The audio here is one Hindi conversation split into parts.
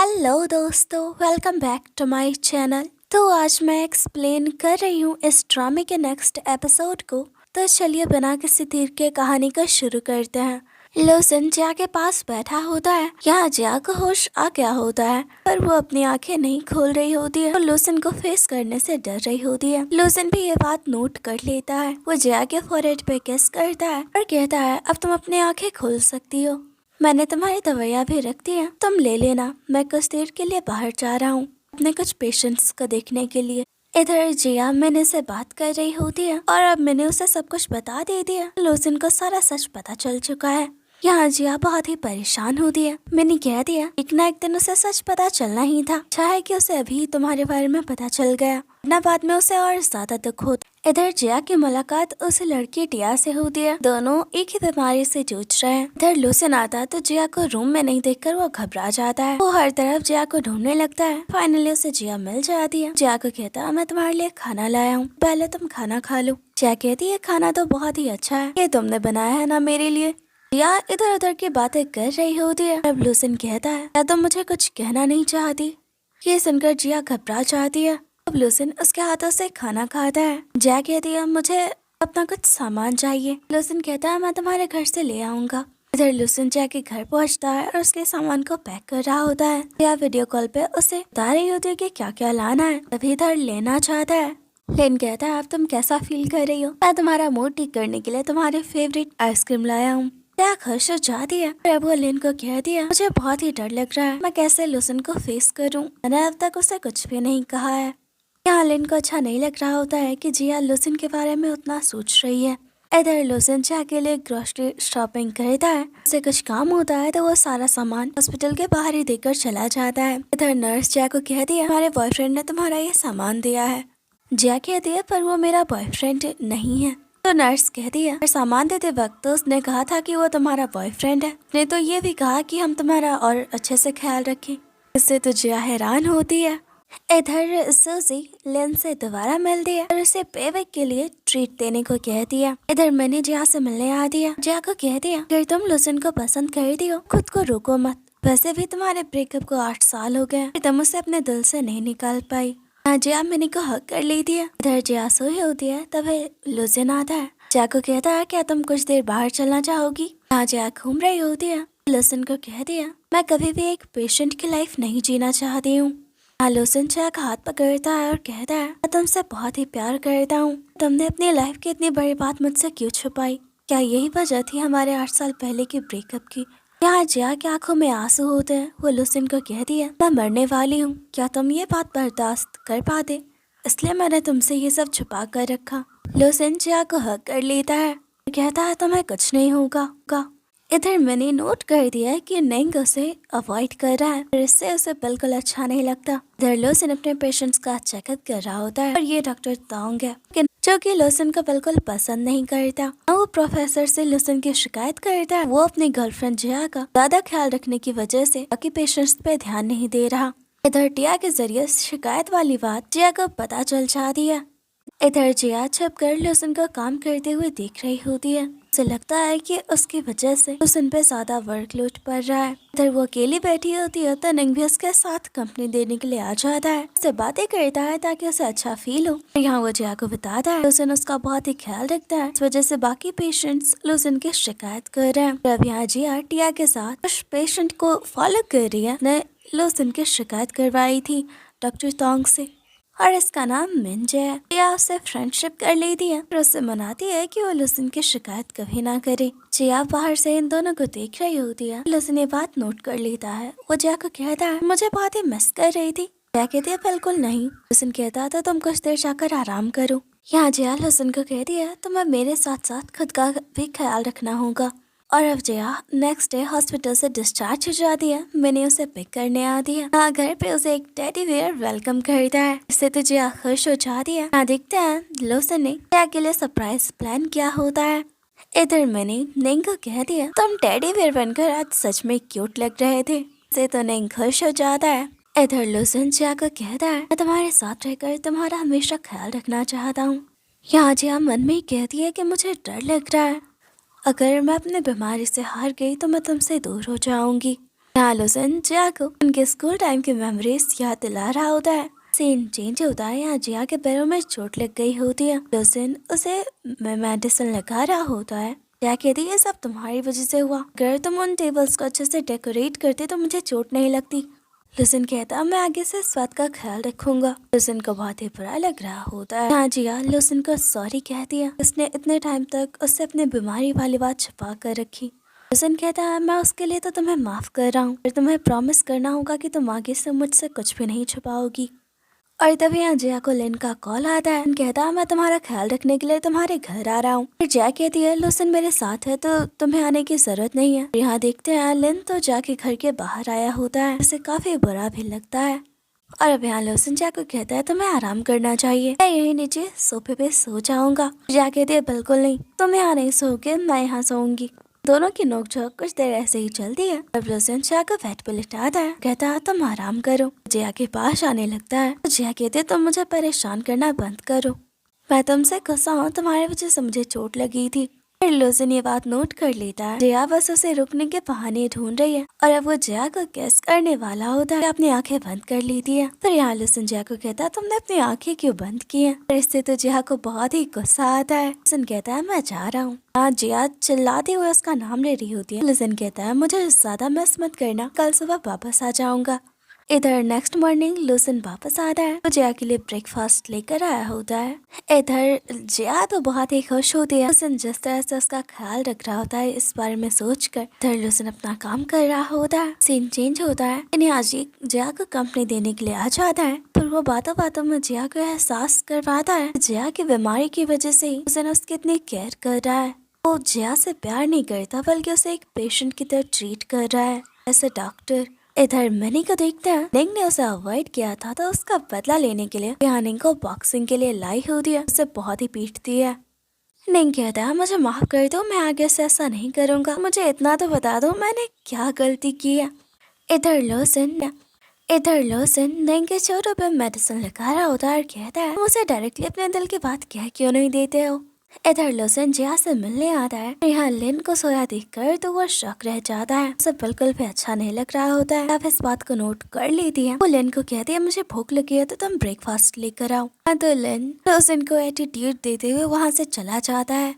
हेलो दोस्तों, welcome back to my channel. तो आज मैं एक्सप्लेन कर रही हूँ इस ड्रामे के नेक्स्ट एपिसोड को। तो चलिए बिना किसी देर के कहानी का शुरू करते हैं। लोसन जिया के पास बैठा होता है। यहाँ जिया को होश आ गया होता है, पर वो अपनी आंखें नहीं खोल रही होती है और लोसन को फेस करने से डर रही होती है। लोसन भी ये बात नोट कर लेता है। वो जिया के फोरहेड पे किस करता है और कहता है, अब तुम अपनी आंखें खोल सकती हो। मैंने तुम्हारी दवाइयाँ भी रख दी हैं, तुम ले लेना। मैं कुछ देर के लिए बाहर जा रहा हूँ अपने कुछ पेशेंट्स को देखने के लिए। इधर जिया मैंने से बात कर रही होती है और अब मैंने उसे सब कुछ बता दे दिया। लोसन को सारा सच पता चल चुका है। यहाँ जिया बहुत ही परेशान होती है। मैंने कह दिया एक ना एक दिन उसे सच पता चलना ही था। अच्छा है कि उसे अभी तुम्हारे बारे में पता चल गया, ना बाद में उसे और ज्यादा दुख होता। इधर जिया की मुलाकात उस लड़की टिया से होती है। दोनों एक ही बीमारी से जूझ रहे हैं। इधर लोसन आता है तो जिया को रूम में नहीं देखकर वो घबरा जाता है। वो हर तरफ जिया को ढूंढने लगता है। फाइनली उसे जिया मिल जाती है। जिया को कहता है, मैं तुम्हारे लिए खाना लाया हूँ, पहले तुम खाना खा लो। जिया कहती है, खाना तो बहुत ही अच्छा है, ये तुमने बनाया है ना मेरे लिए। जिया इधर उधर की बातें कर रही होती है। अब लोसन कहता है, क्या तुम मुझे कुछ कहना नहीं चाहती? ये सुनकर जिया घबरा जाती है। अब लोसन उसके हाथों से खाना खाता है। जिया कहती है, मुझे अपना कुछ सामान चाहिए। लोसन कहता है, मैं तुम्हारे घर से ले आऊंगा। इधर लोसन जिया के घर पहुंचता है और उसके सामान को पैक कर रहा होता है। जिया वीडियो कॉल पे उसे बता रही होती है कि क्या क्या लाना है। तभी इधर लेना चाहता है। लेन कहता है, अब तुम कैसा फील कर रही हो? मैं तुम्हारा मूड ठीक करने के लिए तुम्हारे फेवरेट आइसक्रीम लाया हूँ। क्या खुश हो जाती है। अब वो लेन को कह दिया, मुझे बहुत ही डर लग रहा है, मैं कैसे लोसन को फेस करूं? मैंने अब तक उसे कुछ भी नहीं कहा है। यहाँ लेन को अच्छा नहीं लग रहा होता है कि जिया लोसन के बारे में उतना सोच रही है। इधर लोसन जिया के लिए ग्रोसरी शॉपिंग करता है। उसे कुछ काम होता है तो वो सारा सामान हॉस्पिटल के बाहर ही देकर चला जाता है। इधर नर्स जिया को कह दिया, हमारे बॉयफ्रेंड ने तुम्हारा ये सामान दिया है। जिया कहती है, पर वो मेरा बॉयफ्रेंड नहीं है। तो नर्स कहती है, पर सामान देते वक्त तो उसने कहा था कि वो तुम्हारा बॉयफ्रेंड है। उसने तो ये भी कहा कि हम तुम्हारा और अच्छे से ख्याल रखें। इससे तो जिया हैरान होती है। इधर सूजी लेन से दोबारा मिलती है और उसे पेवेक के लिए ट्रीट देने को कहती है। इधर मैंने जिया से मिलने आ दिया। जिया को कहती है, अगर तुम लोसन को पसंद करती हो खुद को रोको मत। वैसे भी तुम्हारे ब्रेकअप को 8 साल हो गए, तुम उसे अपने दिल से नहीं निकाल पाई। जिया मैंने को हक कर लेती है। इधर जिया सोई होती है तभी लोसन आता है। जिया को कहता है, क्या तुम कुछ देर बाहर चलना चाहोगी? जिया घूम रही होती है। लोसन को कह दिया, मैं कभी भी एक पेशेंट की लाइफ नहीं जीना चाहती हूँ। लोसन जिया का हाथ पकड़ता है और कहता है, मैं तुमसे बहुत ही प्यार करता हूँ। तुमने अपनी लाइफ की इतनी बड़ी बात मुझसे क्यों छुपाई? क्या यही वजह थी हमारे 8 साल पहले की ब्रेकअप की? यहाँ जिया की आंखों में आंसू होते हैं। वो लोसन को कह दिया, मैं मरने वाली हूँ, क्या तुम ये बात बर्दाश्त कर पाते? इसलिए मैंने तुमसे ये सब छुपा कर रखा। लोसन जिया को हक कर लेता है, कहता है, तुम्हें कुछ नहीं होगा। इधर मैंने नोट कर दिया है कि नेंग उसे अवॉइड कर रहा है और इससे उसे बिल्कुल अच्छा नहीं लगता। इधर लोसन अपने पेशेंट्स का चेकअप कर रहा होता है और ये डॉक्टर तोंग है जो कि लोसन को बिल्कुल पसंद नहीं करता। वो प्रोफेसर से लोसन की शिकायत करता है। वो अपनी गर्लफ्रेंड जिया का ज्यादा ख्याल रखने की वजह से बाकी पेशेंट्स पे ध्यान नहीं दे रहा। इधर टिया के जरिए शिकायत वाली बात जिया को पता चल जाती है। इधर जिया छुप कर लोसन को काम करते हुए देख रही होती है। उसे लगता है कि उसकी वजह से लोसन पे ज्यादा वर्कलोड पड़ रहा है। इधर वो अकेली बैठी होती है तो निंग भी उसके साथ कंपनी देने के लिए आ जाता है। उससे बातें करता है ताकि उसे अच्छा फील हो। यहाँ वो जिया को बताता है लोसन उसका बहुत ही ख्याल रखता है। इस वजह से बाकी पेशेंट्स लोसन की शिकायत कर रहे हैं। अब यहाँ जिया टिया के साथ उस पेशेंट को फॉलो कर रही है। ने लोसन की शिकायत करवाई थी डॉक्टर तोंग से और इसका नाम मिंजे है। जिया उससे फ्रेंडशिप कर लेती है और उससे मनाती है कि वो लोसन की शिकायत कभी ना करे। जिया बाहर से इन दोनों को देख रही होती है। लोसन ये बात नोट कर लेता है। वो जिया को कहता है, मुझे बहुत ही मिस कर रही थी। जिया कहती है, बिल्कुल नहीं। लोसन कहता था, तुम कुछ देर जाकर आराम करो। यहाँ जिया लोसन को कहती है, तुम्हें मेरे साथ साथ खुद का भी ख्याल रखना होगा। और अब जिया नेक्स्ट डे हॉस्पिटल से डिस्चार्ज हो जाती है। मैंने उसे पिक करने आती है। घर पे उसे एक टेडी बेयर वेलकम करता है। इससे तो जिया खुश हो जाती है। देखते हैं लोसन ने जिया के लिए सरप्राइज प्लान किया होता है। इधर मैंने निंग को कह दिया, तुम टेडी बेयर बनकर आज सच में क्यूट लग रहे थे। इससे तो निंग खुश हो जाता है। इधर लोसन जिया को कहता है, मैं तुम्हारे साथ रहकर तुम्हारा हमेशा ख्याल रखना चाहता हूँ। यहाँ जिया मन में ही कहती है कि मुझे डर लग रहा है, अगर मैं अपनी बीमारी से हार गई तो मैं तुमसे दूर हो जाऊंगी। यहाँ लुसन जिया को उनके स्कूल टाइम की मेमोरीज याद दिला रहा होता है। सीन चेंज होता है, यहाँ जिया के पैरों में चोट लग गई होती है। लुसन उसे मेडिसिन लगा रहा होता है। जिया कहती है ये सब तुम्हारी वजह से हुआ, अगर तुम उन टेबल्स को अच्छे से डेकोरेट करते तो मुझे चोट नहीं लगती। लुसन कहता मैं आगे से इस बात का ख्याल रखूंगा। लुसन को बहुत ही बुरा लग रहा होता है। यहाँ जिया लुसन को सॉरी कहती है, उसने इतने टाइम तक उससे अपनी बीमारी वाली बात छुपा कर रखी। लुसन कहता है मैं उसके लिए तो तुम्हें माफ कर रहा हूँ, फिर तुम्हें प्रॉमिस करना होगा कि तुम आगे से मुझसे कुछ भी नहीं छुपाओगी। और तभी यहाँ जिया को लिन का कॉल आता है। कहता है मैं तुम्हारा ख्याल रखने के लिए तुम्हारे घर आ रहा हूँ। फिर जिया कहती है लुसन मेरे साथ है तो तुम्हें आने की जरूरत नहीं है। यहाँ देखते हैं लिन तो जिया के घर के बाहर आया होता है, उसे काफी बुरा भी लगता है। और अब यहाँ लुसन जिया को कहता है तुम्हें आराम करना चाहिए, मैं यही नीचे सोफे पे सो जाऊंगा। जिया कहती है बिल्कुल नहीं, तुम यहाँ नहीं सोओगे, मैं यहाँ सोऊंगी। दोनों की नोकझोंक कुछ देर ऐसे ही चलती है। अब लुसन जिया को बेड पे लिटाता है, कहता है तुम आराम करो। जिया के पास आने लगता है। जिया कहती है तुम मुझे परेशान करना बंद करो, मैं तुमसे गुस्सा हूँ, तुम्हारी वजह से मुझे चोट लगी थी। फिर लुसन ये बात नोट कर लेता है। जिया बस उसे रुकने के बहाने ढूंढ रही है और अब वो जिया को किस करने वाला होता है, अपनी आंखें बंद कर लेती है। फिर यहाँ लुसन जिया को कहता है तुमने अपनी आंखें क्यों बंद की हैं? फिर इससे तो जिया को बहुत ही गुस्सा आता है। लुसन कहता है मैं जा रहा हूँ। जिया चिल्लाते हुए उसका नाम ले रही होती है। लुसन कहता है मुझे ज्यादा मिस मत करना, कल सुबह वापस आ जाऊंगा। इधर नेक्स्ट मॉर्निंग लुसन वापस आता है, वो जिया के लिए ब्रेकफास्ट लेकर आया होता है। इधर जिया तो बहुत ही खुश होती है। लुसन जिस तरह से उसका ख्याल रख रहा होता है इस बारे में सोचकर। इधर लुसन अपना काम कर रहा होता है। सीन चेंज होता है, नियाजी जिया को कंपनी देने के लिए आ जाता है। फिर वो बातों बातों में जिया को एहसास करवाता है जिया की बीमारी की वजह से ही लुसन उसकी इतनी केयर कर रहा है। वो जिया से प्यार नहीं करता बल्कि उसे एक पेशेंट की तरह ट्रीट कर रहा है ऐसे डॉक्टर। इधर मनी को देखते हैं, निंग ने उसे अवॉइड किया था तो उसका बदला लेने के लिए यहाँ निंग को बॉक्सिंग के लिए लाई होती है, उसे बहुत ही पीटती है। निंग कहता है मुझे माफ कर दो, मैं आगे से ऐसा नहीं करूँगा, मुझे इतना तो बता दो मैंने क्या गलती की है। इधर लुसन निंग के चोटों पे मेडिसिन लगा रहा होता है और कहता है मुझे डायरेक्टली अपने दिल की बात कह क्यों नहीं देते हो। इधर लुसन जिया से मिलने आता है। यहाँ लिन को सोया देखकर तो वो शॉक रह जाता है, उसे बिल्कुल भी अच्छा नहीं लग रहा होता है। अब इस बात को नोट कर लेती है। वो लिन को कहती है मुझे भूख लगी है तो तुम ब्रेकफास्ट लेकर आओ। तो लिन लुसन को एटीट्यूड देते हुए वहाँ से चला जाता है।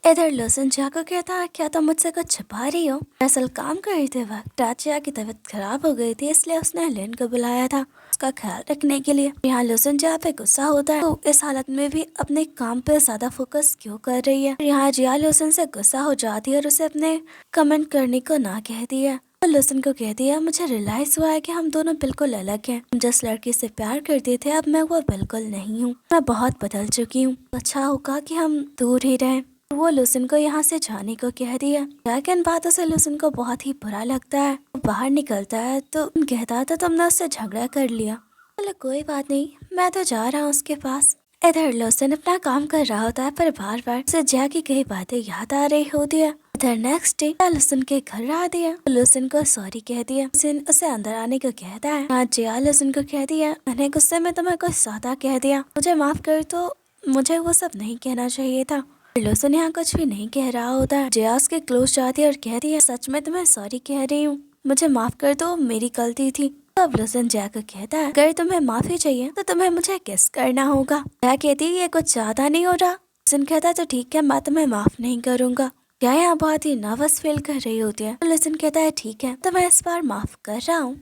इधर लुसन जिया को कहता है क्या तुम मुझसे कुछ छुपा रही हो? दरअसल काम करते वक्त जिया की तबीयत खराब हो गई थी, इसलिए उसने लिन को बुलाया था उसका ख्याल रखने के लिए। यहाँ लुसन जिया पे गुस्सा होता है, तो इस हालत में भी अपने काम पे ज्यादा फोकस क्यों कर रही है। यहाँ जिया लुसन से गुस्सा हो जाती है और उसे अपने कमेंट करने को ना कहती है। तो लुसन को कहती है मुझे रियलाइज हुआ है कि हम दोनों बिल्कुल अलग हैं। हम जिस लड़की से प्यार करते थे अब मैं वो बिल्कुल नहीं हूँ, मैं बहुत बदल चुकी हूँ, अच्छा होगा कि हम दूर ही रहें। वो लुसन को यहाँ से जाने को कह दिया, लेकिन बातों से लुसन को बहुत ही बुरा लगता है। वो बाहर निकलता है तो कहता था तुमने उससे झगड़ा कर लिया। बोले कोई बात नहीं, मैं तो जा रहा हूँ उसके पास। इधर लुसन अपना काम कर रहा होता है पर बार बार उसे जिया की कई बातें याद आ रही होती है। इधर नेक्स्ट डे लुसन के घर आ दिया, लुसन को सॉरी कह दिया। लुसन उसे अंदर आने को कहता है। आज जिया लुसन को कह दिया मैंने गुस्से में तुम्हें कुछ ज्यादा कह दिया, मुझे माफ कर दो, मुझे वो सब नहीं कहना चाहिए था। लुसन यहाँ कुछ भी नहीं कह रहा होता है। जिया उसके क्लोज जाती है और कहती है सच में तुम्हें सॉरी कह रही हूँ, मुझे माफ कर दो, मेरी गलती थी। तो अब लुसन जिया को कहता है अगर तुम्हें माफी चाहिए तो तुम्हें मुझे किस करना होगा। जिया कहती है ये कुछ ज्यादा नहीं हो रहा। लुसन कहता है तो ठीक है, मैं तुम्हें माफ नहीं करूंगा। जिया यहाँ बहुत ही नर्वस फील कर रही होती है। तो लुसन कहता है ठीक है, तो मैं इस बार माफ कर रहा हूँ।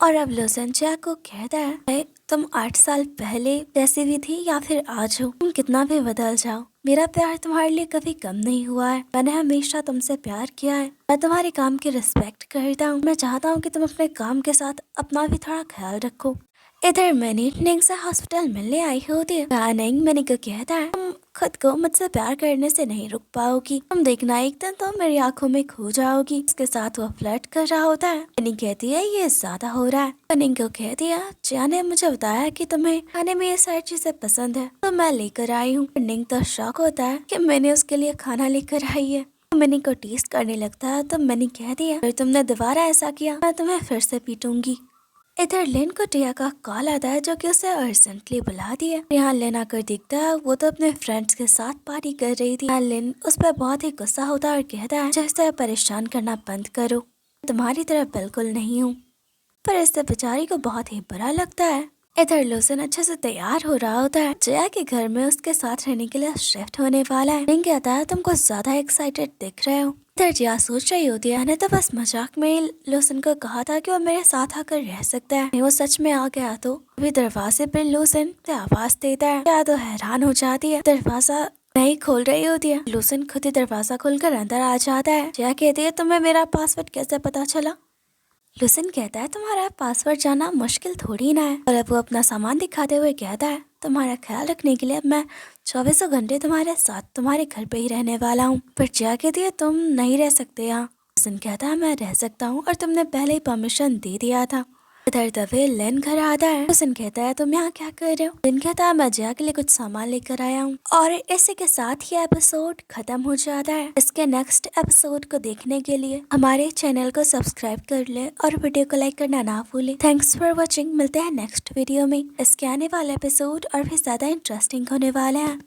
और अब लुसन जिया को कहता है तुम 8 साल पहले जैसी भी थी या फिर आज हो, तुम कितना भी बदल जाओ, मेरा प्यार तुम्हारे लिए कभी कम नहीं हुआ है। मैंने हमेशा तुमसे प्यार किया है, मैं तुम्हारे काम की रिस्पेक्ट करता हूँ। मैं चाहता हूँ कि तुम अपने काम के साथ अपना भी थोड़ा ख्याल रखो। इधर मैनी निंग से हॉस्पिटल मिलने आई होती है। निंग मैनी को कहता है तुम खुद को मुझसे प्यार करने से नहीं रुक पाओगी, तुम देखना एक दिन तो मेरी आंखों में खो जाओगी। उसके साथ वो फ्लर्ट कर रहा होता है। मैनी कहती है ये ज्यादा हो रहा है। निंग को कहती है जिया ने मुझे बताया कि तुम्हें खाने में ये सारी चीजें पसंद है तो मैं लेकर आई हूँ। निंग तो शॉक होता है कि मैंने उसके लिए खाना लेकर आई है। मैनी को टीज करने लगता है तो मैनी कहती है अगर तुमने दोबारा ऐसा किया मैं तुम्हें फिर से पीटूंगी। इधर लिन को टिया का कॉल आता है जो कि उसे अर्जेंटली बुलाती है। यहाँ लिन आकर देखता है वो तो अपने फ्रेंड्स के साथ पार्टी कर रही थी। यहाँ लिन उस पर बहुत ही गुस्सा होता है और कहता है जैसे परेशान करना बंद करो। तुम्हारी तरह बिल्कुल नहीं हूँ। पर इससे बेचारी को बहुत ही बुरा लगता है। इधर लूसन अच्छे से तैयार हो रहा होता है। जया के घर में उसके साथ रहने के लिए शिफ्ट होने वाला है। रिंग कहता है तुम कुछ ज्यादा एक्साइटेड दिख रहे हो। इधर जया सोच रही होती है, तो बस मजाक में लूसन को कहा था कि वो मेरे साथ आकर रह सकता है, नहीं वो सच में आ गया तो। अभी दरवाजे पर लूसन आवाज देता है। जया तो हैरान हो जाती है, दरवाजा नहीं खोल रही होती है। लूसन खुद ही दरवाजा खोलकर अंदर आ जाता है। जया कहती है तुम्हें मेरा पासवर्ड कैसे पता चला। लुसन कहता है तुम्हारा पासवर्ड जानना मुश्किल थोड़ी ना है। और अब वो अपना सामान दिखाते हुए कहता है तुम्हारा ख्याल रखने के लिए अब मैं 24 घंटे तुम्हारे साथ तुम्हारे घर पे ही रहने वाला हूँ। पर जया कहती है तुम नहीं रह सकते यहाँ। लुसन कहता है मैं रह सकता हूँ और तुमने पहले ही परमिशन दे दिया था। इधर दबे लेन घर आता है। लुसन कहता है तुम यहाँ क्या कर रहे हो। लेन कहता है मैं जया के लिए कुछ सामान लेकर आया हूँ। और इसी के साथ ही एपिसोड खत्म हो जाता है। इसके नेक्स्ट एपिसोड को देखने के लिए हमारे चैनल को सब्सक्राइब कर ले और वीडियो को लाइक करना ना भूले। Thanks for watching. मिलते हैं नेक्स्ट वीडियो में। इसके आने वाले एपिसोड और भी ज्यादा इंटरेस्टिंग होने वाले हैं।